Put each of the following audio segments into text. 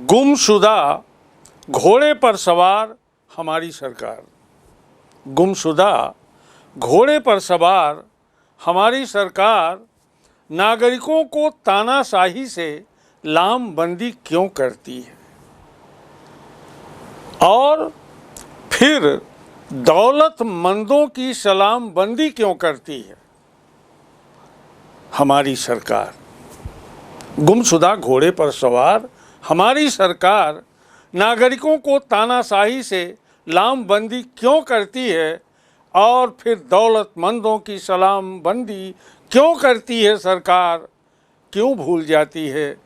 गुमशुदा घोड़े पर सवार हमारी सरकार। गुमशुदा घोड़े पर सवार हमारी सरकार नागरिकों को तानाशाही से लामबंदी क्यों करती है और फिर दौलतमंदों की सलामबंदी क्यों करती है हमारी सरकार। गुमशुदा घोड़े पर सवार हमारी सरकार नागरिकों को तानाशाही से लामबंदी क्यों करती है और फिर दौलतमंदों की सलामबंदी क्यों करती है सरकार। क्यों भूल जाती है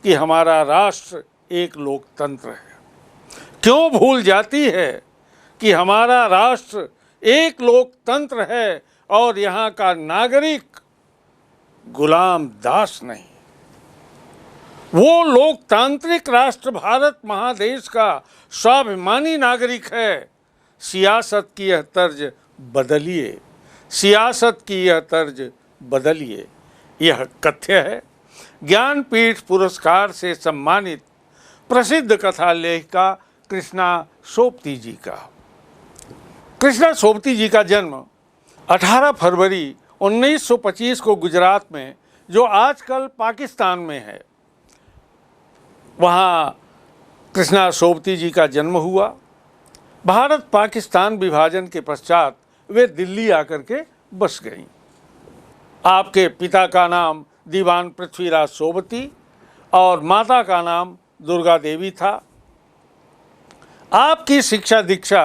कि हमारा राष्ट्र एक लोकतंत्र है। क्यों भूल जाती है कि हमारा राष्ट्र एक लोकतंत्र है और यहाँ का नागरिक गुलाम दास नहीं। वो लोकतांत्रिक राष्ट्र भारत महादेश का स्वाभिमानी नागरिक है। सियासत की यह तर्ज बदलिए, सियासत की यह तर्ज बदलिए। यह कथ्य है ज्ञानपीठ पुरस्कार से सम्मानित प्रसिद्ध कथा लेखिका कृष्णा सोबती जी का। कृष्णा सोबती जी का जन्म 18 फरवरी 1925 को गुजरात में, जो आजकल पाकिस्तान में है, वहाँ कृष्णा सोबती जी का जन्म हुआ। भारत पाकिस्तान विभाजन के पश्चात वे दिल्ली आकर के बस गईं। आपके पिता का नाम दीवान पृथ्वीराज सोबती और माता का नाम दुर्गा देवी था। आपकी शिक्षा दीक्षा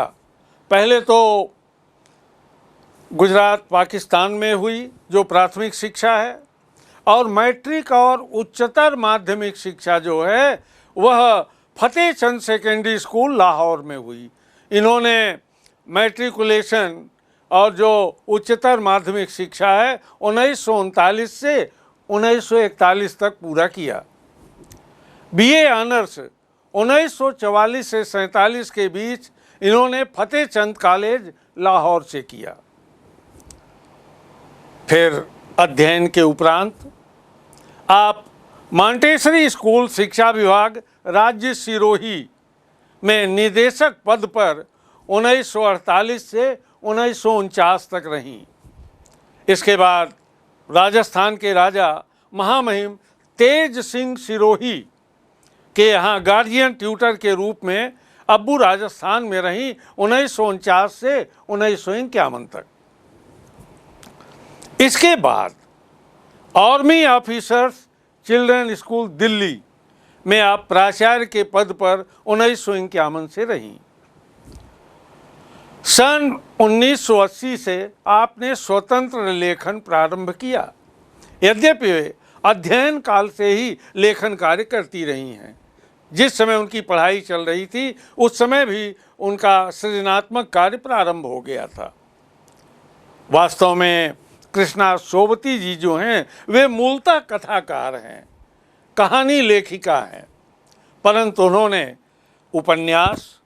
पहले तो गुजरात पाकिस्तान में हुई, जो प्राथमिक शिक्षा है, और मैट्रिक और उच्चतर माध्यमिक शिक्षा जो है वह फतेहचंद सेकेंडरी स्कूल लाहौर में हुई। इन्होंने मैट्रिकुलेशन और जो उच्चतर माध्यमिक शिक्षा है 1939 से 1941 तक पूरा किया। बीए ऑनर्स 1944 से 47 के बीच इन्होंने फतेहचंद कॉलेज लाहौर से किया। फिर अध्ययन के उपरांत आप मांटेसरी स्कूल शिक्षा विभाग राज्य सिरोही में निदेशक पद पर 1948 से 1949 तक रहीं। इसके बाद राजस्थान के राजा महामहिम तेज सिंह सिरोही के यहाँ गार्जियन ट्यूटर के रूप में अब्बू राजस्थान में रहीं 1949 से 1951 तक। इसके बाद army officers children school Delhi में आप प्राचार्य के पद पर 1951 से रहीं। सन 1980 से आपने स्वतंत्र लेखन प्रारंभ किया। यद्यपि वे अध्ययन काल से ही लेखन कार्य करती रही हैं। जिस समय उनकी पढ़ाई चल रही थी उस समय भी उनका सृजनात्मक कार्य प्रारंभ हो गया था। वास्तव में कृष्णा सोबती जी जो हैं वे मूलतः कथाकार हैं, कहानी लेखिका हैं, परंतु उन्होंने उपन्यास,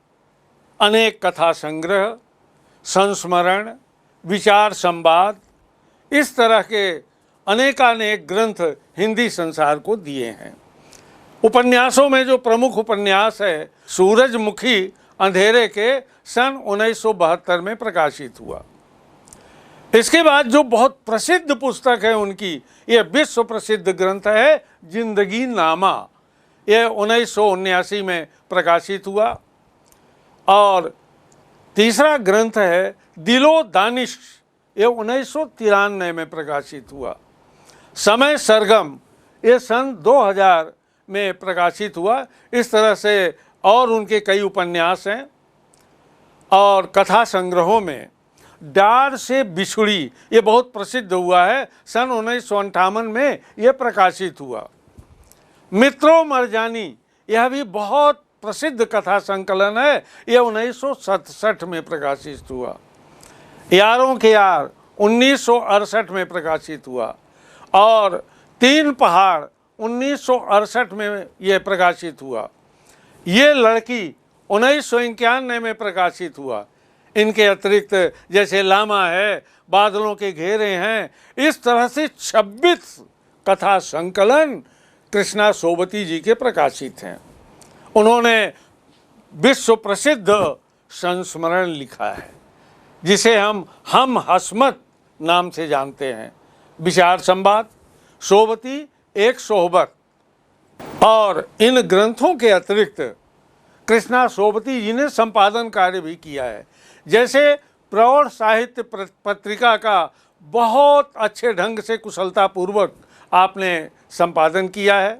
अनेक कथा संग्रह, संस्मरण, विचार संवाद, इस तरह के अनेकानेक ग्रंथ हिंदी संसार को दिए हैं। उपन्यासों में जो प्रमुख उपन्यास है सूरजमुखी अंधेरे के सन 1972 में प्रकाशित हुआ। इसके बाद जो बहुत प्रसिद्ध पुस्तक है उनकी, यह विश्व प्रसिद्ध ग्रंथ है जिंदगी नामा। यह 1979 में प्रकाशित हुआ। और तीसरा ग्रंथ है दिलो दानिश, यह 1993 में प्रकाशित हुआ। समय सरगम, ये सन 2000 में प्रकाशित हुआ। इस तरह से और उनके कई उपन्यास हैं। और कथा संग्रहों में डार से बिछुड़ी, ये बहुत प्रसिद्ध हुआ है, सन 1958 में यह प्रकाशित हुआ। मित्रों मरजानी, यह भी बहुत प्रसिद्ध कथा संकलन है, यह 1967 में प्रकाशित हुआ। यारों के यार 1968 में प्रकाशित हुआ। और तीन पहाड़ 1968 में यह प्रकाशित हुआ। ये लड़की 1991 में प्रकाशित हुआ। इनके अतिरिक्त जैसे लामा है, बादलों के घेरे हैं, इस तरह से 26 कथा संकलन कृष्णा सोबती जी के प्रकाशित हैं। उन्होंने विश्व प्रसिद्ध संस्मरण लिखा है, जिसे हम हसमत नाम से जानते हैं। विचार संवाद, सोबती, एक सोहबत। और इन ग्रंथों के अतिरिक्त कृष्णा सोबती जी ने संपादन कार्य भी किया है। जैसे प्रौढ़ साहित्य पत्रिका का बहुत अच्छे ढंग से कुशलतापूर्वक आपने संपादन किया है,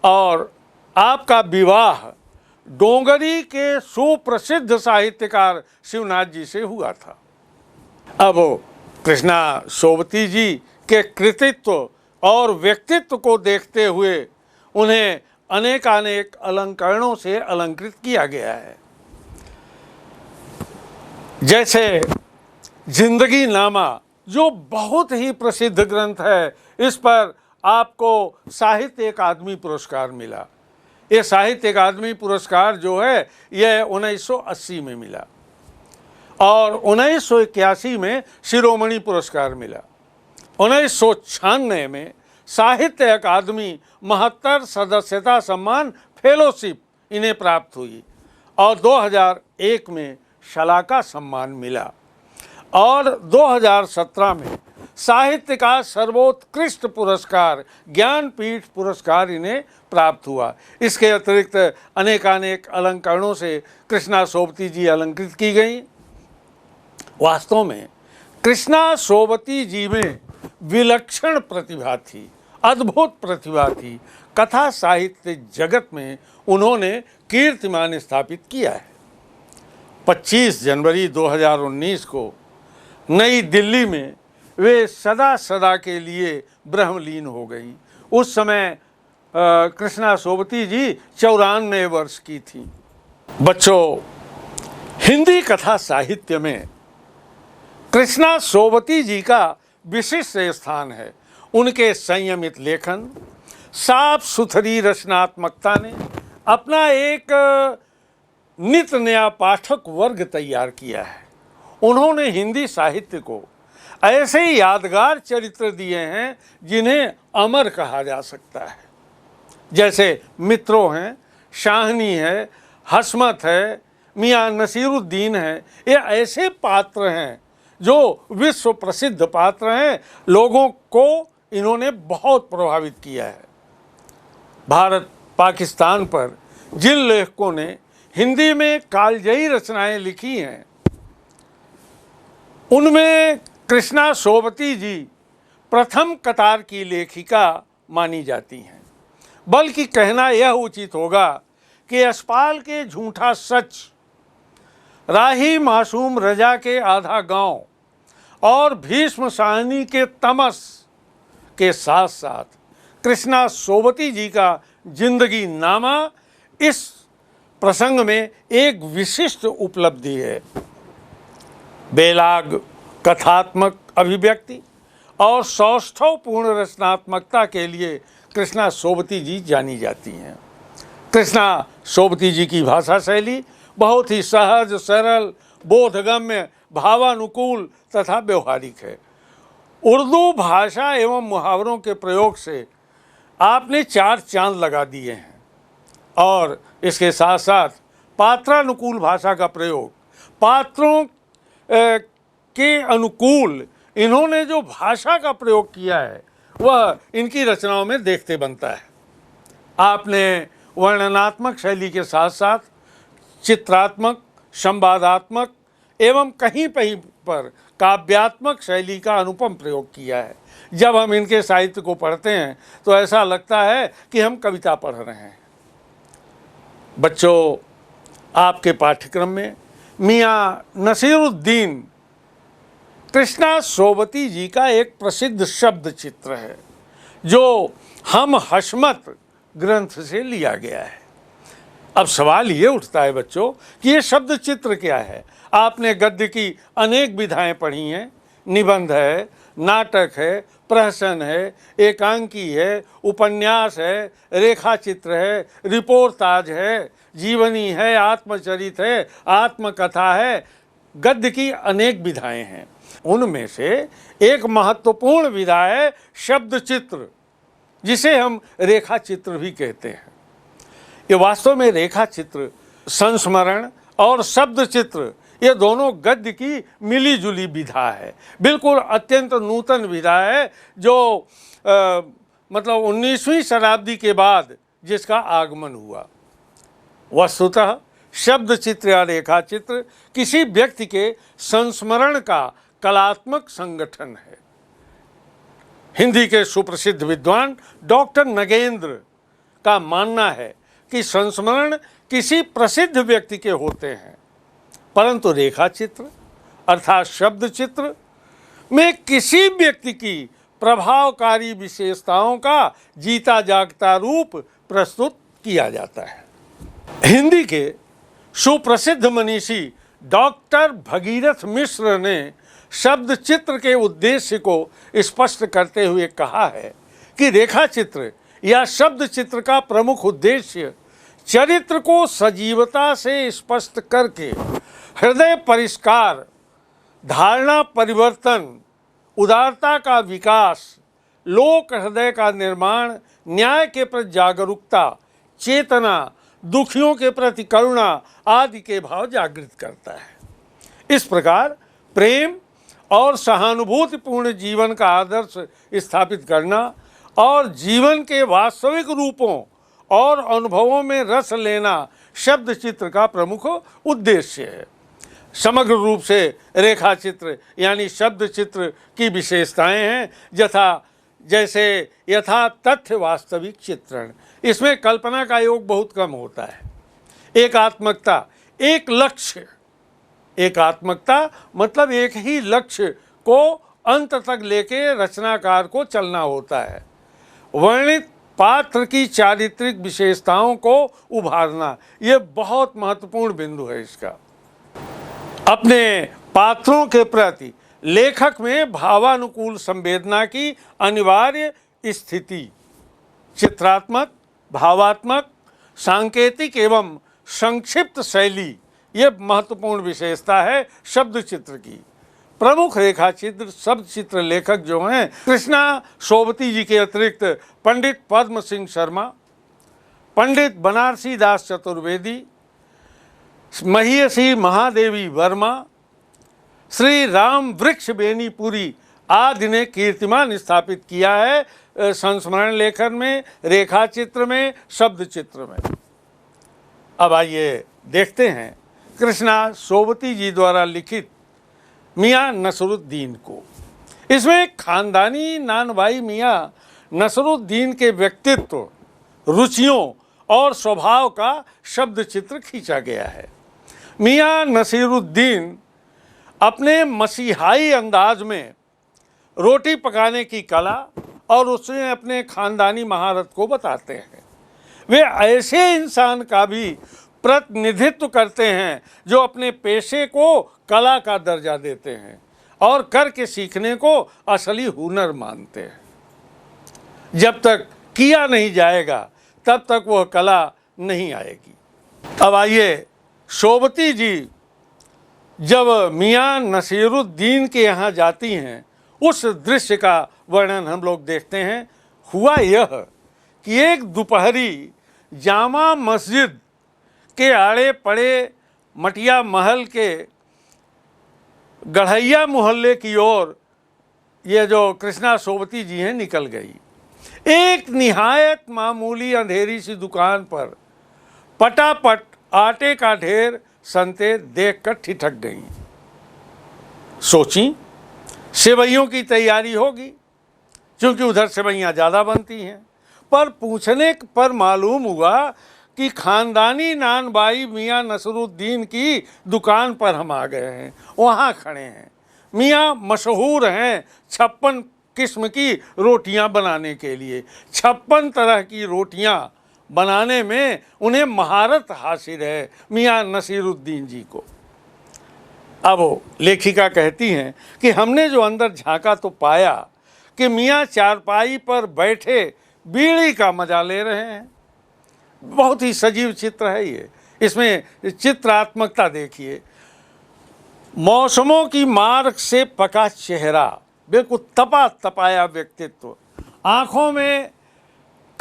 और आपका विवाह डोंगरी के सुप्रसिद्ध साहित्यकार शिवनाथ जी से हुआ था। अब कृष्णा सोबती जी के कृतित्व और व्यक्तित्व को देखते हुए उन्हें अनेकानेक अलंकरणों से अलंकृत किया गया है। जैसे जिंदगी नामा, जो बहुत ही प्रसिद्ध ग्रंथ है, इस पर आपको साहित्य अकादमी पुरस्कार मिला। ये साहित्य अकादमी पुरस्कार जो है यह 1980 में मिला, और 1981 में शिरोमणि पुरस्कार मिला। 1996 में साहित्य अकादमी महत्तर सदस्यता सम्मान फेलोशिप इन्हें प्राप्त हुई, और 2001 में शलाका सम्मान मिला, और 2017 में साहित्य का सर्वोत्कृष्ट पुरस्कार ज्ञानपीठ पुरस्कार इन्हें प्राप्त हुआ। इसके अतिरिक्त अनेकानेक अलंकरणों से कृष्णा सोबती जी अलंकृत की गई। वास्तव में कृष्णा सोबती जी में विलक्षण प्रतिभा थी, अद्भुत प्रतिभा थी। कथा साहित्य जगत में उन्होंने कीर्तिमान स्थापित किया है। 25 जनवरी 2019 को नई दिल्ली में वे सदा सदा के लिए ब्रह्मलीन हो गई। उस समय कृष्णा सोबती जी 94 वर्ष की थी। बच्चों, हिंदी कथा साहित्य में कृष्णा सोबती जी का विशिष्ट स्थान है। उनके संयमित लेखन, साफ सुथरी रचनात्मकता ने अपना एक नित नया पाठक वर्ग तैयार किया है। उन्होंने हिंदी साहित्य को ऐसे यादगार चरित्र दिए हैं जिन्हें अमर कहा जा सकता है। जैसे मित्रों हैं, शाहनी है, हसमत है, मियाँ नसीरुद्दीन है। ये ऐसे पात्र हैं जो विश्व प्रसिद्ध पात्र हैं। लोगों को इन्होंने बहुत प्रभावित किया है। भारत पाकिस्तान पर जिन लेखकों ने हिंदी में कालजयी रचनाएं लिखी हैं, उनमें कृष्णा सोबती जी प्रथम कतार की लेखिका मानी जाती हैं। बल्कि कहना यह उचित होगा कि यशपाल के झूठा सच, राही मासूम रजा के आधा गांव और भीष्म साहनी के तमस के साथ साथ कृष्णा सोबती जी का जिंदगी नामा इस प्रसंग में एक विशिष्ट उपलब्धि है। बेलाग कथात्मक अभिव्यक्ति और सौष्ठवपूर्ण रचनात्मकता के लिए कृष्णा सोबती जी जानी जाती हैं। कृष्णा सोबती जी की भाषा शैली बहुत ही सहज, सरल, बोधगम्य, भावानुकूल तथा व्यवहारिक है। उर्दू भाषा एवं मुहावरों के प्रयोग से आपने 4 चांद लगा दिए हैं, और इसके साथ साथ पात्रानुकूल भाषा का प्रयोग, पात्रों के अनुकूल इन्होंने जो भाषा का प्रयोग किया है वह इनकी रचनाओं में देखते बनता है। आपने वर्णनात्मक शैली के साथ साथ चित्रात्मक, संवादात्मक एवं कहीं कहीं पर काव्यात्मक शैली का अनुपम प्रयोग किया है। जब हम इनके साहित्य को पढ़ते हैं तो ऐसा लगता है कि हम कविता पढ़ रहे हैं। बच्चों, आपके पाठ्यक्रम में मियाँ नसीरुद्दीन कृष्णा सोबती जी का एक प्रसिद्ध शब्द चित्र है, जो हम हसमत ग्रंथ से लिया गया है। अब सवाल ये उठता है बच्चों कि ये शब्द चित्र क्या है। आपने गद्य की अनेक विधाएं पढ़ी हैं। निबंध है, नाटक है, प्रहसन है, एकांकी है, उपन्यास है, रेखा चित्र है, रिपोर्टाज है, जीवनी है, आत्मचरित है, आत्मकथा है। गद्य की अनेक विधाएं हैं। उनमें से एक महत्वपूर्ण विधा है शब्द चित्र, जिसे हम रेखा चित्र भी कहते हैं। ये वास्तव में रेखा चित्र, संस्मरण और शब्द चित्र ये दोनों गद्य की मिली जुली विधा है। बिल्कुल अत्यंत नूतन विधा है जो मतलब 19वीं शताब्दी के बाद जिसका आगमन हुआ। वस्तुतः शब्द चित्र या रेखा चित्र किसी व्यक्ति के संस्मरण का कलात्मक संगठन है। हिंदी के सुप्रसिद्ध विद्वान डॉक्टर नगेंद्र का मानना है कि संस्मरण किसी प्रसिद्ध व्यक्ति के होते हैं, परंतु रेखा चित्र अर्थात शब्द चित्र में किसी व्यक्ति की प्रभावकारी विशेषताओं का जीता जागता रूप प्रस्तुत किया जाता है। हिंदी के सुप्रसिद्ध मनीषी डॉक्टर भगीरथ मिश्र ने शब्द चित्र के उद्देश्य को स्पष्ट करते हुए कहा है कि रेखा चित्र या शब्द चित्र का प्रमुख उद्देश्य चरित्र को सजीवता से स्पष्ट करके हृदय परिष्कार, धारणा परिवर्तन, उदारता का विकास, लोक हृदय का निर्माण, न्याय के प्रति जागरूकता, चेतना, दुखियों के प्रति करुणा आदि के भाव जागृत करता है। इस प्रकार प्रेम और सहानुभूतिपूर्ण जीवन का आदर्श स्थापित करना और जीवन के वास्तविक रूपों और अनुभवों में रस लेना शब्द चित्र का प्रमुख उद्देश्य है। समग्र रूप से रेखा चित्र यानी शब्द चित्र की विशेषताएं हैं जैसे यथा तथ्य वास्तविक चित्रण। इसमें कल्पना का योग बहुत कम होता है। एकात्मकता, एक लक्ष्य, एकात्मकता मतलब एक ही लक्ष्य को अंत तक लेके रचनाकार को चलना होता है। वर्णित पात्र की चारित्रिक विशेषताओं को उभारना ये बहुत महत्वपूर्ण बिंदु है इसका। अपने पात्रों के प्रति लेखक में भावानुकूल संवेदना की अनिवार्य स्थिति चित्रात्मक, भावात्मक, सांकेतिक एवं संक्षिप्त शैली ये महत्वपूर्ण विशेषता है शब्द चित्र की। प्रमुख रेखा चित्र शब्द चित्र लेखक जो हैं कृष्णा सोबती जी के अतिरिक्त पंडित पद्म सिंह शर्मा, पंडित बनारसी दास चतुर्वेदी, महिषी महादेवी वर्मा, श्री राम वृक्ष बेनीपुरी आदि ने कीर्तिमान स्थापित किया है संस्मरण लेखन में, रेखा चित्र में, शब्द चित्र में। अब आइए देखते हैं कृष्णा सोबती जी द्वारा लिखित मियाँ नसरुद्दीन को। इसमें खानदानी नानभाई मियाँ नसरुद्दीन के व्यक्तित्व, रुचियों और स्वभाव का शब्द चित्र खींचा गया है। मियाँ नसीरुद्दीन अपने मसीहाई अंदाज में रोटी पकाने की कला और उसमें अपने खानदानी महारत को बताते हैं। वे ऐसे इंसान का भी प्रतिनिधित्व करते हैं जो अपने पेशे को कला का दर्जा देते हैं और करके सीखने को असली हुनर मानते हैं। जब तक किया नहीं जाएगा तब तक वह कला नहीं आएगी। अब आइए सोबती जी जब मियाँ नसीरुद्दीन के यहाँ जाती हैं उस दृश्य का वर्णन हम लोग देखते हैं। हुआ यह कि एक दोपहरी जामा मस्जिद के आड़े पड़े मटिया महल के गढ़ैया मोहल्ले की ओर ये जो कृष्णा सोबती जी हैं निकल गई। एक निहायत मामूली अंधेरी सी दुकान पर पटापट आटे का ढेर संते देखकर ठिठक गई। सोची सेवइयों की तैयारी होगी क्योंकि उधर सेवइयाँ ज़्यादा बनती हैं, पर पूछने पर मालूम हुआ कि खानदानी नानबाई मियाँ नसरुद्दीन की दुकान पर हम आ गए हैं, वहाँ खड़े हैं। मियाँ मशहूर हैं 56 किस्म की रोटियाँ बनाने के लिए। 56 तरह की रोटियाँ बनाने में उन्हें महारत हासिल है मियाँ नसीरुद्दीन जी को। अब लेखिका कहती हैं कि हमने जो अंदर झांका तो पाया कि मियाँ चारपाई पर बैठे बीड़ी का मजा ले रहे हैं। बहुत ही सजीव चित्र है ये। इसमें चित्रात्मकता देखिए। मौसमों की मार्ग से पका चेहरा, बिल्कुल तपा तपाया व्यक्तित्व, आँखों में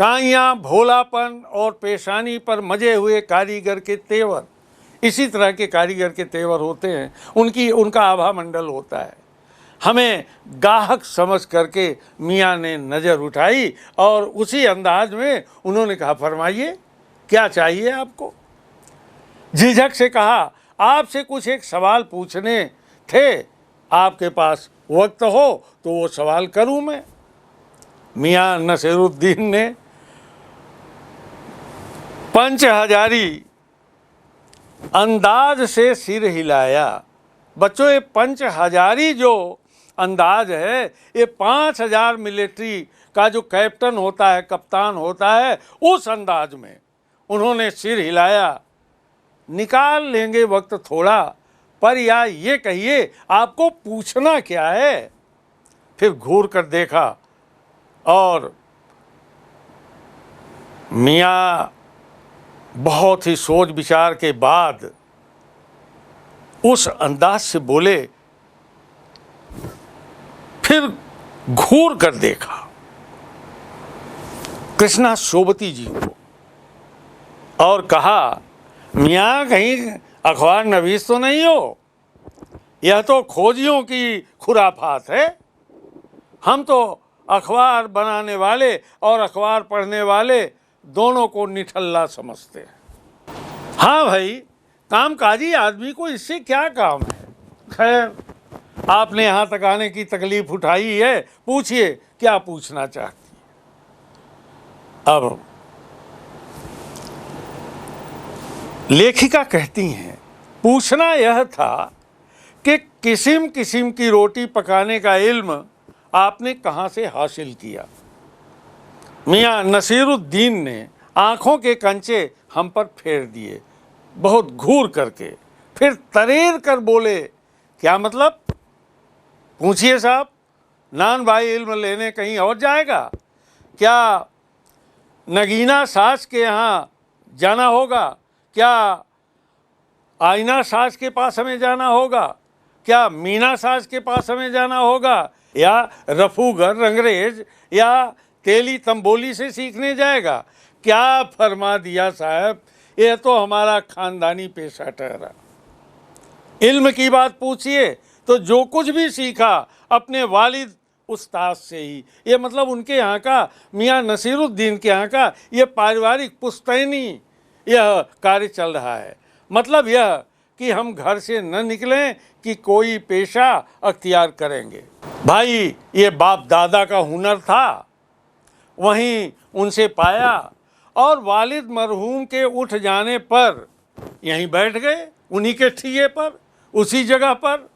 काइयाँ, भोलापन और पेशानी पर मजे हुए कारीगर के तेवर, इसी तरह के कारीगर के तेवर होते हैं, उनका आभा मंडल होता है। हमें गाहक समझ करके मियाँ ने नज़र उठाई और उसी अंदाज में उन्होंने कहा, फरमाइए क्या चाहिए आपको। झिझक से कहा, आपसे कुछ एक सवाल पूछने थे, आपके पास वक्त हो तो वो सवाल करूं मैं। मियाँ नसीरुद्दीन ने पंच हजारी अंदाज से सिर हिलाया। बच्चों, ये पंच हजारी जो अंदाज है, ये 5000 मिलिट्री का जो कैप्टन होता है, कप्तान होता है, उस अंदाज में उन्होंने सिर हिलाया। निकाल लेंगे वक्त थोड़ा, पर या ये कहिए आपको पूछना क्या है। फिर घूर कर देखा और मियाँ बहुत ही सोच विचार के बाद उस अंदाज से बोले, फिर घूर कर देखा कृष्णा सोबती जी को और कहा, मियाँ कहीं अखबार नवीस तो नहीं हो? यह तो खोजियों की खुराफात है। हम तो अखबार बनाने वाले और अखबार पढ़ने वाले दोनों को निठल्ला समझते हैं। हाँ भाई, कामकाजी आदमी को इससे क्या काम है। खैर, आपने यहाँ तक आने की तकलीफ उठाई है, पूछिए क्या पूछना चाहती हैं। अब लेखिका कहती हैं, पूछना यह था कि किस्म किस्म की रोटी पकाने का इल्म आपने कहाँ से हासिल किया। मियाँ नसीरुद्दीन ने आँखों के कंचे हम पर फेर दिए, बहुत घूर करके। फिर तरेर कर बोले, क्या मतलब? पूछिए साहब, नान भाई इल्म लेने कहीं और जाएगा क्या? नगीना सास के यहाँ जाना होगा क्या? आईना सास के पास हमें जाना होगा क्या? मीना सास के पास हमें जाना होगा? या रफूगर, रंगरेज या तेली तंबोली से सीखने जाएगा? क्या फरमा दिया साहब, यह तो हमारा खानदानी पेशा ठहरा। इल्म की बात पूछिए तो जो कुछ भी सीखा अपने वालिद उस्ताद से ही। ये मतलब उनके यहाँ का, मियाँ नसीरुद्दीन के यहाँ का ये पारिवारिक पुश्तैनी यह कार्य चल रहा है। मतलब यह कि हम घर से न निकलें कि कोई पेशा अख्तियार करेंगे। भाई, ये बाप दादा का हुनर था, वहीं उनसे पाया और वालिद मरहूम के उठ जाने पर यहीं बैठ गए, उन्हीं के ठिये पर, उसी जगह पर।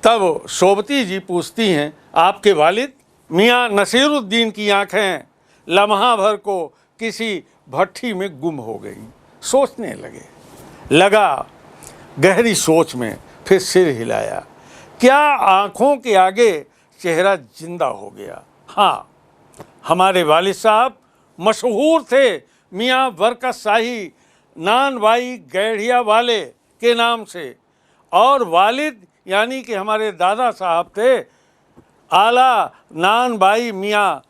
तब सोबती जी पूछती हैं, आपके वालिद? मियाँ नसीरुद्दीन की आंखें लम्हा भर को किसी भट्ठी में गुम हो गई। सोचने लगा गहरी सोच में, फिर सिर हिलाया। क्या आँखों के आगे चेहरा जिंदा हो गया। हाँ, हमारे वालिद साहब मशहूर थे मियाँ बरकत शाही नान भाई गैढ़िया वाले के नाम से, और वालिद यानी कि हमारे दादा साहब थे आला नान भाई मियाँ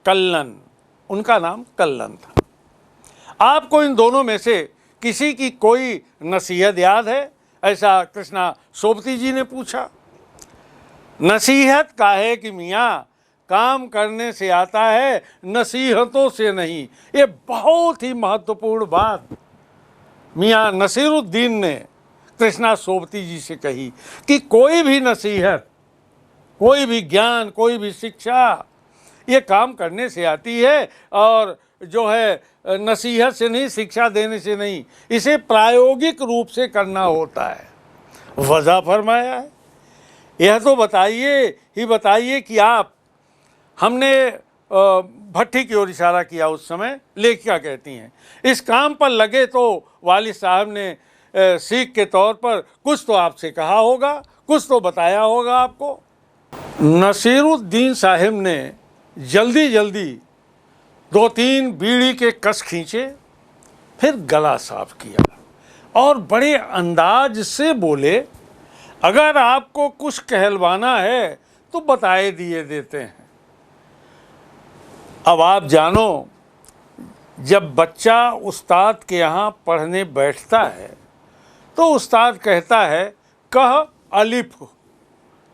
कल्लन, उनका नाम कल्लन था। आपको इन दोनों में से किसी की कोई नसीहत याद है? ऐसा कृष्णा सोबती जी ने पूछा। नसीहत काहे कि मियाँ, काम करने से आता है, नसीहतों से नहीं। ये बहुत ही महत्वपूर्ण बात मियाँ नसीरुद्दीन ने कृष्णा सोबती जी से कही कि कोई भी नसीहत, कोई भी ज्ञान, कोई भी शिक्षा ये काम करने से आती है, और जो है नसीहत से नहीं, शिक्षा देने से नहीं, इसे प्रायोगिक रूप से करना होता है। वजह फरमाया है। यह तो बताइए कि आप, हमने भट्ठी की ओर इशारा किया उस समय। लेखिका कहती हैं, इस काम पर लगे तो वालिद साहब ने सीख के तौर पर कुछ तो आपसे कहा होगा, कुछ तो बताया होगा आपको। नसीरुद्दीन साहब ने जल्दी 2-3 बीड़ी के कस खींचे, फिर गला साफ किया और बड़े अंदाज से बोले, अगर आपको कुछ कहलवाना है तो बताए दिए देते हैं। अब आप जानो, जब बच्चा उस्ताद के यहाँ पढ़ने बैठता है तो उस्ताद कहता है कह अलिफ,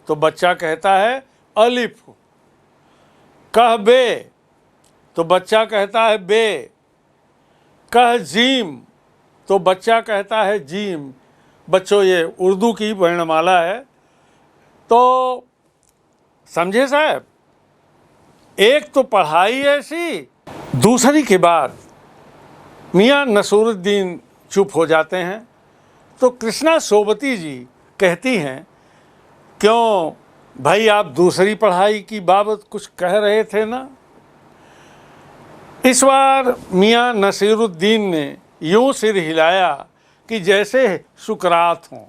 तो बच्चा कहता है अलिफ। कह बे, तो बच्चा कहता है बे। कह जीम, तो बच्चा कहता है जीम। बच्चों, ये उर्दू की वर्णमाला है। तो समझे साहब, एक तो पढ़ाई ऐसी, दूसरी के बाद मियाँ नसीरुद्दीन चुप हो जाते हैं। तो कृष्णा सोबती जी कहती हैं, क्यों भाई, आप दूसरी पढ़ाई की बाबत कुछ कह रहे थे ना। इस बार मियाँ नसीरुद्दीन ने यूं सिर हिलाया कि जैसे सुकरात हों।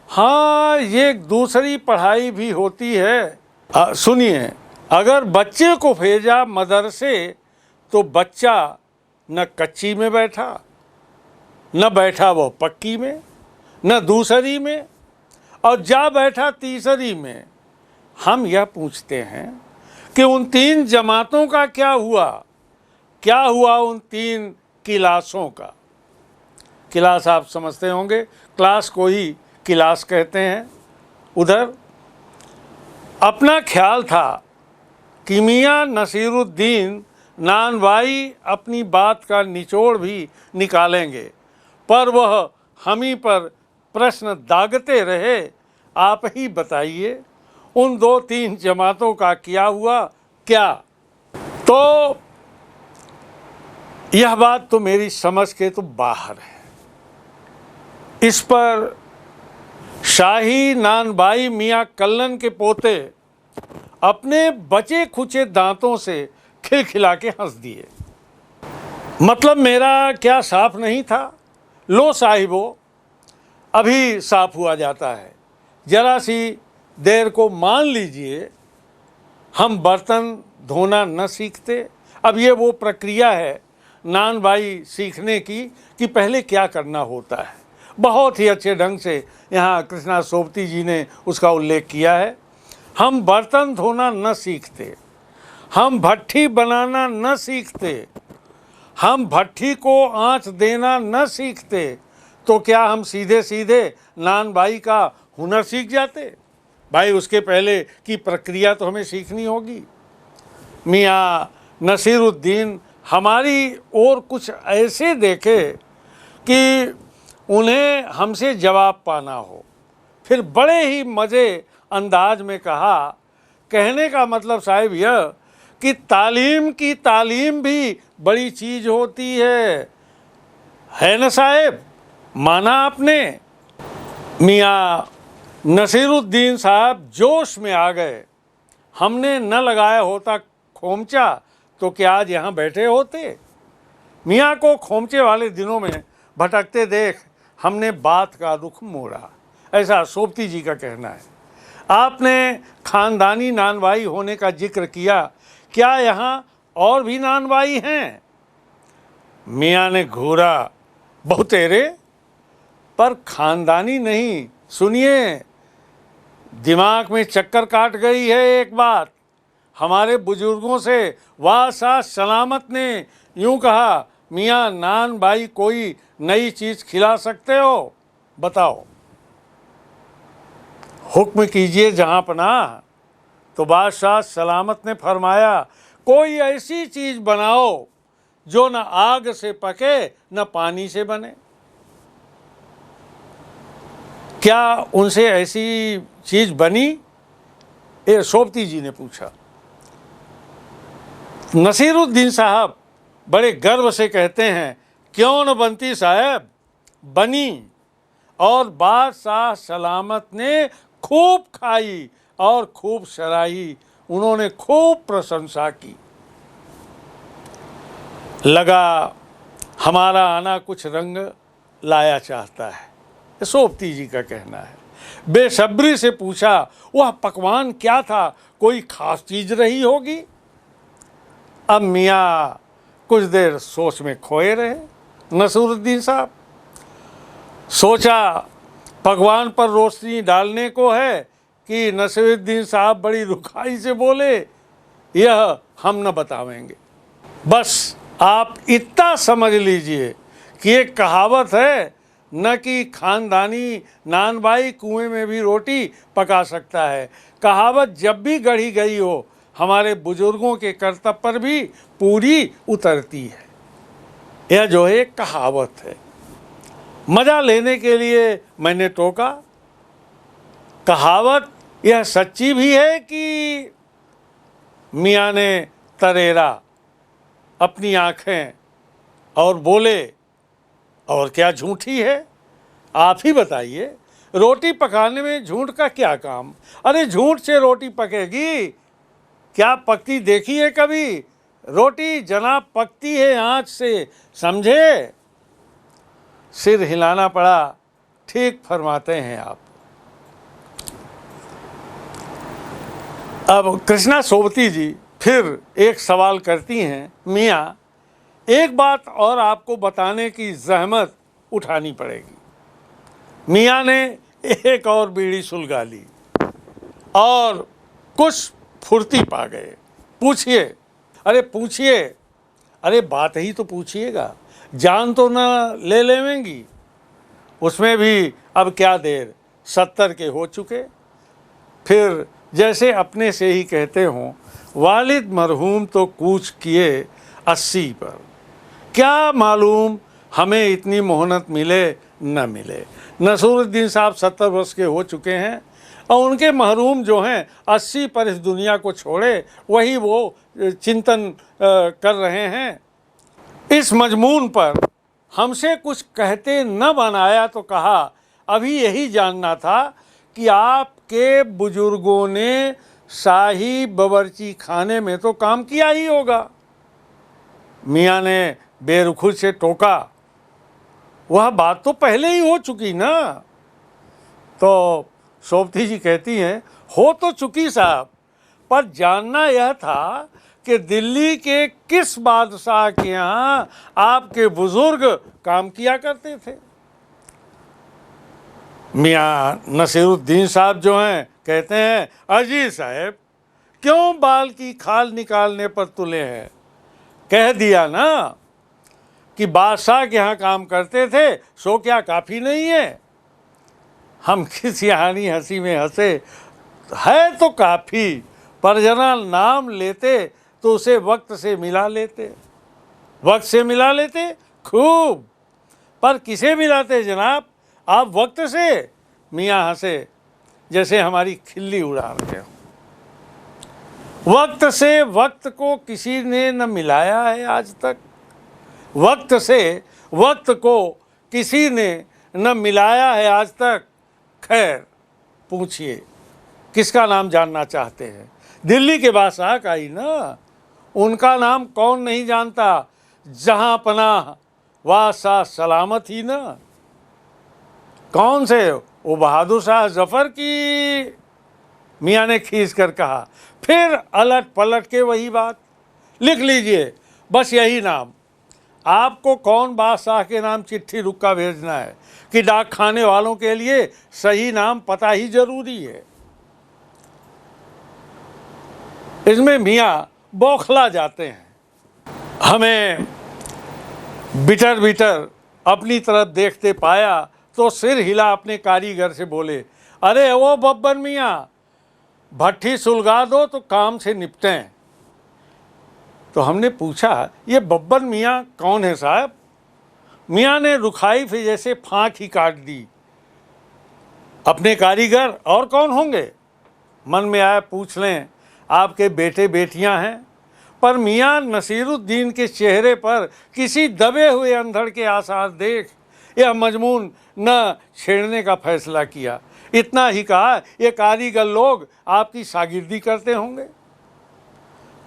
हाँ, ये दूसरी पढ़ाई भी होती है। सुनिए, अगर बच्चे को भेजा मदरसे तो बच्चा न कच्ची में बैठा, न बैठा वो पक्की में, न दूसरी में, और जा बैठा तीसरी में। हम यह पूछते हैं कि उन 3 जमातों का क्या हुआ? क्या हुआ उन 3 क्लासों का? क्लास आप समझते होंगे, क्लास को ही क्लास कहते हैं। उधर अपना ख्याल था कि मियाँ नसीरुद्दीन नानवाई अपनी बात का निचोड़ भी निकालेंगे, पर वह हम ही पर प्रश्न दागते रहे। आप ही बताइए, उन 2-3 जमातों का क्या हुआ? क्या? तो यह बात तो मेरी समझ के तो बाहर है। इस पर शाही नानबाई मियाँ कल्लन के पोते अपने बचे खुचे दांतों से खिलखिला के हंस दिए। मतलब मेरा क्या साफ नहीं था? लो साहिबो, अभी साफ हुआ जाता है। जरा सी देर को मान लीजिए हम बर्तन धोना न सीखते। अब ये वो प्रक्रिया है नानबाई सीखने की कि पहले क्या करना होता है। बहुत ही अच्छे ढंग से यहाँ कृष्णा सोबती जी ने उसका उल्लेख किया है। हम बर्तन धोना न सीखते, हम भट्ठी बनाना न सीखते, हम भट्ठी को आँच देना न सीखते, तो क्या हम सीधे सीधे नानबाई का हुनर सीख जाते? भाई, उसके पहले की प्रक्रिया तो हमें सीखनी होगी। मियाँ नसीरुद्दीन हमारी ओर कुछ ऐसे देखे कि उन्हें हमसे जवाब पाना हो। फिर बड़े ही मज़े अंदाज में कहा, कहने का मतलब साहिब यह कि तालीम की तालीम भी बड़ी चीज़ होती है ना साहिब? माना आपने? मियाँ नसीरुद्दीन साहब जोश में आ गए। हमने न लगाया होता खोमचा तो क्या आज यहाँ बैठे होते? मियाँ को खोमचे वाले दिनों में भटकते देख हमने बात का रुख मोड़ा, ऐसा सोबती जी का कहना है। आपने खानदानी नानवाई होने का जिक्र किया, क्या यहाँ और भी नानवाई हैं? मियाँ ने घूरा, बहुतेरे, पर खानदानी नहीं। सुनिए, दिमाग में चक्कर काट गई है एक बात। हमारे बुजुर्गों से वासा सलामत ने यूं कहा, मियाँ नानबाई कोई नई चीज़ खिला सकते हो? बताओ, हुक्म कीजिए जहाँ पनाह। तो बादशाह सलामत ने फरमाया, कोई ऐसी चीज़ बनाओ जो न आग से पके न पानी से बने। क्या उनसे ऐसी चीज़ बनी? ये सोबती जी ने पूछा। नसीरुद्दीन साहब बड़े गर्व से कहते हैं, क्यों न बनती साहब, बनी। और बादशाह सलामत ने खूब खाई और खूब सराही। उन्होंने खूब प्रशंसा की। लगा हमारा आना कुछ रंग लाया चाहता है, सोबती जी का कहना है। बेसब्री से पूछा, वह पकवान क्या था? कोई खास चीज़ रही होगी। अब मियाँ कुछ देर सोच में खोए रहे। नसीरुद्दीन साहब सोचा पकवान पर रोशनी डालने को है कि नसीरुद्दीन साहब बड़ी रुखाई से बोले, यह हम न बतावेंगे। बस आप इतना समझ लीजिए कि एक कहावत है न कि खानदानी नानबाई कुएं में भी रोटी पका सकता है। कहावत जब भी गढ़ी गई हो हमारे बुजुर्गों के कर्तव्य पर भी पूरी उतरती है। यह जो है एक कहावत है। मज़ा लेने के लिए मैंने टोका। कहावत यह सच्ची भी है कि मियाँ ने तरेरा अपनी आँखें और बोले, और क्या झूठी है? आप ही बताइए, रोटी पकाने में झूठ का क्या काम? अरे झूठ से रोटी पकेगी? क्या पकती देखी है कभी? रोटी जनाब पकती है आँच से, समझे? सिर हिलाना पड़ा। ठीक फरमाते हैं आप। अब कृष्णा सोबती जी फिर एक सवाल करती हैं, मियाँ एक बात और आपको बताने की जहमत उठानी पड़ेगी। मियाँ ने एक और बीड़ी सुलगा ली और कुछ फुर्ती पा गए। पूछिए। अरे पूछिए। अरे बात ही तो पूछिएगा, जान तो ना ले लेवेंगी। उसमें भी अब क्या देर, 70 के हो चुके। फिर जैसे अपने से ही कहते हों, वालिद मरहूम तो कूच किए 80 पर, क्या मालूम हमें इतनी मोहनत मिले न मिले। नसीरुद्दीन साहब 70 वर्ष के हो चुके हैं और उनके महरूम जो हैं 80 पर इस दुनिया को छोड़े, वही वो चिंतन कर रहे हैं। इस मजमून पर हमसे कुछ कहते न बनाया तो कहा, अभी यही जानना था कि आपके बुजुर्गों ने शाही बावर्ची खाने में तो काम किया ही होगा। मियाँ ने बेरुखी से टोका, वह बात तो पहले ही हो चुकी ना। तो सोबती जी कहती हैं, हो तो चुकी साहब, पर जानना यह था कि दिल्ली के किस बादशाह के यहाँ आपके बुजुर्ग काम किया करते थे। मियाँ नसीरुद्दीन साहब जो हैं कहते हैं, अजी साहब क्यों बाल की खाल निकालने पर तुले हैं? कह दिया ना कि बादशाह के यहाँ काम करते थे, सो क्या काफ़ी नहीं है? हम किस यानी हंसी में हंसे। है तो काफ़ी, पर जना नाम लेते तो उसे वक्त से मिला लेते। वक्त से मिला लेते खूब, पर किसे मिलाते जनाब? आप वक्त से? मियाँ हंसे जैसे हमारी खिल्ली उड़ा रहे हो। वक्त से वक्त को किसी ने न मिलाया है आज तक। वक्त से वक्त को किसी ने न मिलाया है आज तक। खैर पूछिए, किसका नाम जानना चाहते हैं? दिल्ली के बादशाह का ही ना। उनका नाम कौन नहीं जानता? जहां पनाह वासा सलामत ही ना। कौन से? वो बहादुर शाह जफर की? मियाँ ने खींच कर कहा। फिर अलट पलट के वही बात। लिख लीजिए बस यही नाम। आपको कौन बादशाह के नाम चिट्ठी रुक्का भेजना है कि डाक खाने वालों के लिए सही नाम पता ही जरूरी है। इसमें मियाँ बौखला जाते हैं। हमें बिटर बिटर अपनी तरफ देखते पाया तो सिर हिला अपने कारीगर से बोले, अरे वो बब्बर मियाँ, भट्ठी सुलगा दो तो काम से निपटें। तो हमने पूछा, ये बब्बर मियाँ कौन है साहब? मियाँ ने रुखाई फिर जैसे फांक ही काट दी। अपने कारीगर और कौन होंगे? मन में आया पूछ लें, आपके बेटे बेटियां हैं। पर मियाँ नसीरुद्दीन के चेहरे पर किसी दबे हुए अंधड़ के आसार देख यह मजमून न छेड़ने का फैसला किया। इतना ही कहा, ये कारीगर लोग आपकी शागिर्दी करते होंगे।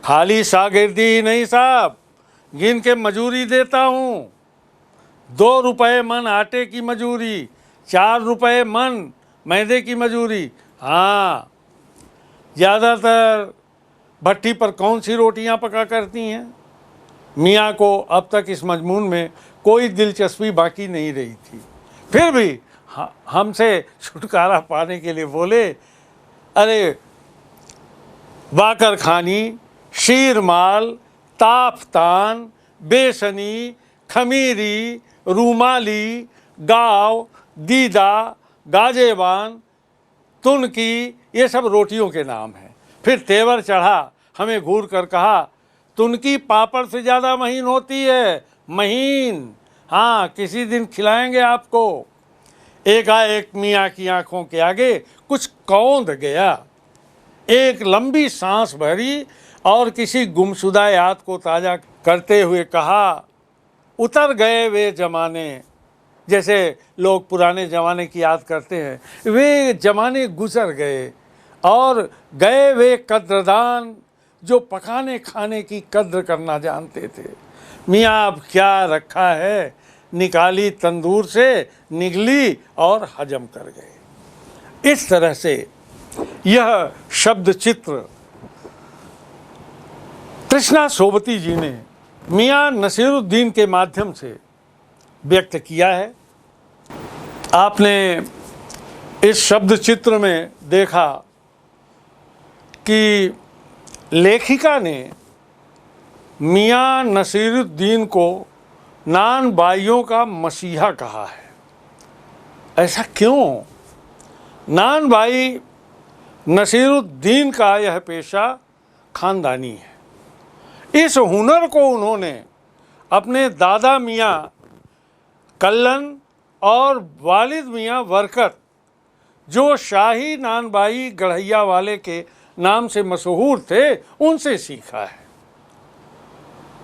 खाली शागिर्दी ही नहीं साहब, गिन के मजूरी देता हूँ। 2 रुपये मन आटे की मजूरी, 4 रुपये मन मैदे की मजूरी। हाँ, ज़्यादातर भट्टी पर कौन सी रोटियां पका करती हैं? मियाँ को अब तक इस मजमून में कोई दिलचस्पी बाकी नहीं रही थी। फिर भी हमसे छुटकारा पाने के लिए बोले, अरे बाकर खानी शीरमाल, ताफ्तान, बेसनी, खमीरी, रूमाली, गाव, दीदा, गाजेबान, तुनकी, ये सब रोटियों के नाम हैं। फिर तेवर चढ़ा, हमें घूर कर कहा, तुनकी पापड़ से ज़्यादा महीन होती है, महीन, हाँ किसी दिन खिलाएंगे आपको। एकाएक मियाँ की आंखों के आगे कुछ कौंध गया, एक लंबी सांस भरी और किसी गुमशुदा याद को ताज़ा करते हुए कहा, उतर गए वे ज़माने। जैसे लोग पुराने ज़माने की याद करते हैं, वे ज़माने गुजर गए और गए वे कद्रदान जो पकाने खाने की कद्र करना जानते थे। मियाँ अब क्या रखा है, निकाली तंदूर से, निगली और हजम कर गए। इस तरह से यह शब्द चित्र कृष्णा सोबती जी ने मियाँ नसीरुद्दीन के माध्यम से व्यक्त किया है। आपने इस शब्द चित्र में देखा कि लेखिका ने मियाँ नसीरुद्दीन को नान बाइयों का मसीहा कहा है। ऐसा क्यों? नान बाई नसीरुद्दीन का यह पेशा खानदानी है। इस हुनर को उन्होंने अपने दादा मियाँ कल्लन और वालिद मियाँ बरकत, जो शाही नानबाई गढ़ैया वाले के नाम से मशहूर थे, उनसे सीखा है।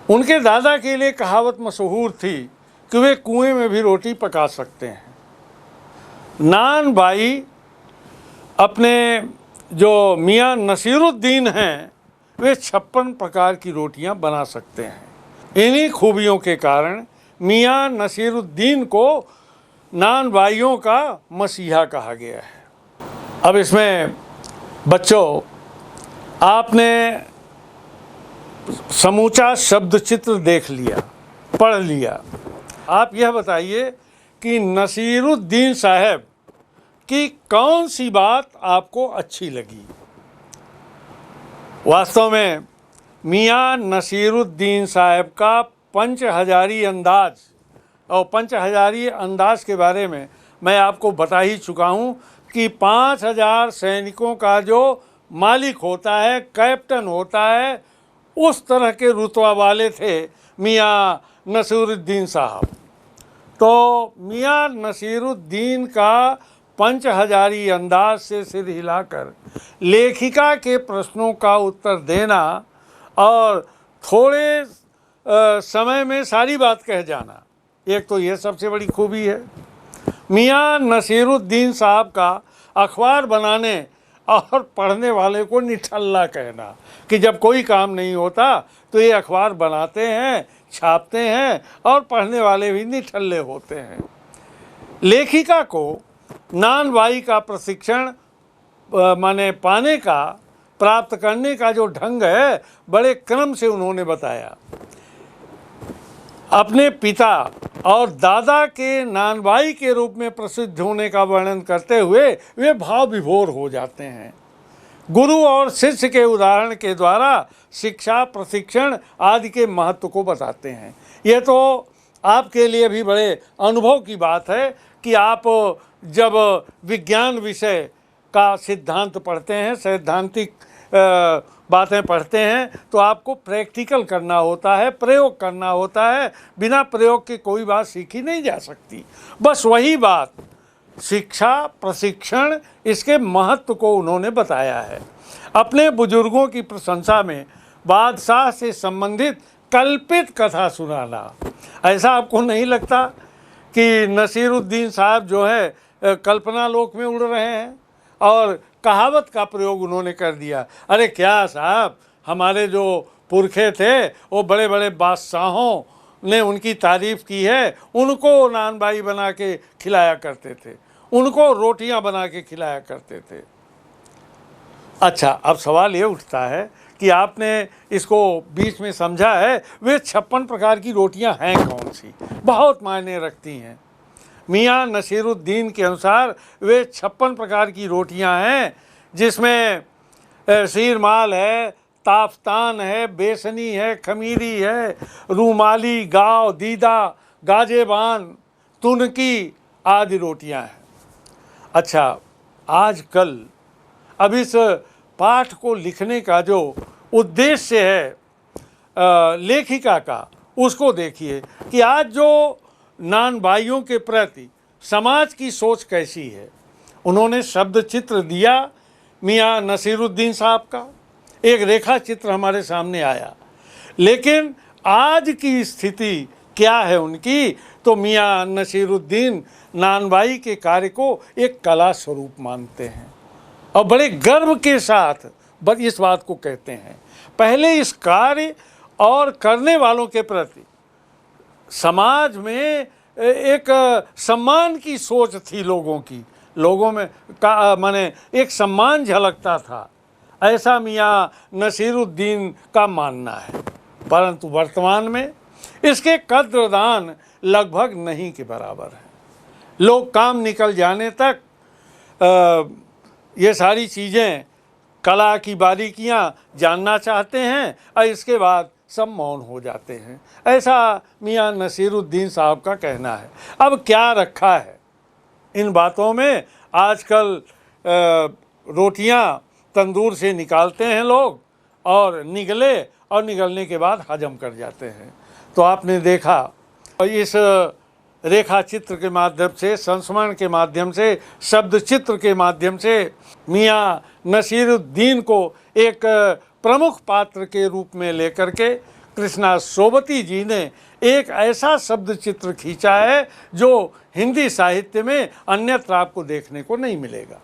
उनके दादा के लिए कहावत मशहूर थी कि वे कुएं में भी रोटी पका सकते हैं। नान बाई अपने जो मियाँ नसीरुद्दीन हैं, वे 56 प्रकार की रोटियां बना सकते हैं। इन्हीं खूबियों के कारण मियाँ नसीरुद्दीन को नान बाइयों का मसीहा कहा गया है। अब इसमें बच्चों, आपने समूचा शब्द चित्र देख लिया, पढ़ लिया। आप यह बताइए कि नसीरुद्दीन साहब की कौन सी बात आपको अच्छी लगी। वास्तव में मियाँ नसीरुद्दीन साहब का पंच हजारी अंदाज, और पंच हजारी अंदाज के बारे में मैं आपको बता ही चुका हूँ कि 5000 सैनिकों का जो मालिक होता है, कैप्टन होता है, उस तरह के रुतबा वाले थे मियाँ नसीरुद्दीन साहब। तो मियाँ नसीरुद्दीन का पंच हजारी अंदाज से सिर हिलाकर लेखिका के प्रश्नों का उत्तर देना और थोड़े समय में सारी बात कह जाना, एक तो ये सबसे बड़ी खूबी है। मियाँ नसीरुद्दीन साहब का अखबार बनाने और पढ़ने वाले को निठल्ला कहना कि जब कोई काम नहीं होता तो ये अखबार बनाते हैं, छापते हैं और पढ़ने वाले भी निठल्ले होते हैं। लेखिका को नान बाई का प्रशिक्षण माने पाने का, प्राप्त करने का जो ढंग है, बड़े क्रम से उन्होंने बताया। अपने पिता और दादा के नानबाई के रूप में प्रसिद्ध होने का वर्णन करते हुए वे भाव विभोर हो जाते हैं। गुरु और शिष्य के उदाहरण के द्वारा शिक्षा, प्रशिक्षण आदि के महत्व को बताते हैं। यह तो आपके लिए भी बड़े अनुभव की बात है कि आप जब विज्ञान विषय का सिद्धांत पढ़ते हैं, सैद्धांतिक बातें पढ़ते हैं, तो आपको प्रैक्टिकल करना होता है, प्रयोग करना होता है। बिना प्रयोग के कोई बात सीखी नहीं जा सकती। बस वही बात शिक्षा, प्रशिक्षण, इसके महत्व को उन्होंने बताया है। अपने बुजुर्गों की प्रशंसा में बादशाह से संबंधित कल्पित कथा सुनाना। ऐसा आपको नहीं लगता कि नसीरुद्दीन साहब जो है कल्पना लोक में उड़ रहे हैं और कहावत का प्रयोग उन्होंने कर दिया? अरे क्या साहब, हमारे जो पुरखे थे वो बड़े बड़े बादशाहों ने उनकी तारीफ़ की है, उनको नानबाई बना के खिलाया करते थे, उनको रोटियां बना के खिलाया करते थे। अच्छा, अब सवाल ये उठता है कि आपने इसको बीच में समझा है, वे 56 प्रकार की रोटियां हैं कौन सी? बहुत मायने रखती हैं। मियाँ नसीरुद्दीन के अनुसार वे 56 प्रकार की रोटियां हैं, जिसमें शीरमाल है, ताफ्तान है, बेसनी है, खमीरी है, रूमाली, गाव, दीदा, गाजेबान, तुनकी आदि रोटियां हैं। अच्छा, आजकल अब इस पाठ को लिखने का जो उद्देश्य है लेखिका का, उसको देखिए कि आज जो नान भाइयों के प्रति समाज की सोच कैसी है। उन्होंने शब्द चित्र दिया मियाँ नसीरुद्दीन साहब का, एक रेखा चित्र हमारे सामने आया, लेकिन आज की स्थिति क्या है उनकी, तो मियाँ नसीरुद्दीन नानभाई के कार्य को एक कला स्वरूप मानते हैं और बड़े गर्व के साथ बस इस बात को कहते हैं। पहले इस कार्य और करने वालों के प्रति समाज में एक सम्मान की सोच थी लोगों की, लोगों में का माने एक सम्मान झलकता था, ऐसा मियाँ नसीरुद्दीन का मानना है। परंतु वर्तमान में इसके कद्रदान लगभग नहीं के बराबर है। लोग काम निकल जाने तक ये सारी चीज़ें, कला की बारीकियां जानना चाहते हैं और इसके बाद सब मौन हो जाते हैं, ऐसा मियाँ नसीरुद्दीन साहब का कहना है। अब क्या रखा है इन बातों में? आजकल रोटियां तंदूर से निकालते हैं लोग और निगलने के बाद हजम कर जाते हैं। तो आपने देखा इस रेखा चित्र के माध्यम से, संस्मरण के माध्यम से, शब्द चित्र के माध्यम से मियाँ नसीरुद्दीन को एक प्रमुख पात्र के रूप में लेकर के कृष्णा सोबती जी ने एक ऐसा शब्द चित्र खींचा है जो हिंदी साहित्य में अन्यत्र आपको देखने को नहीं मिलेगा।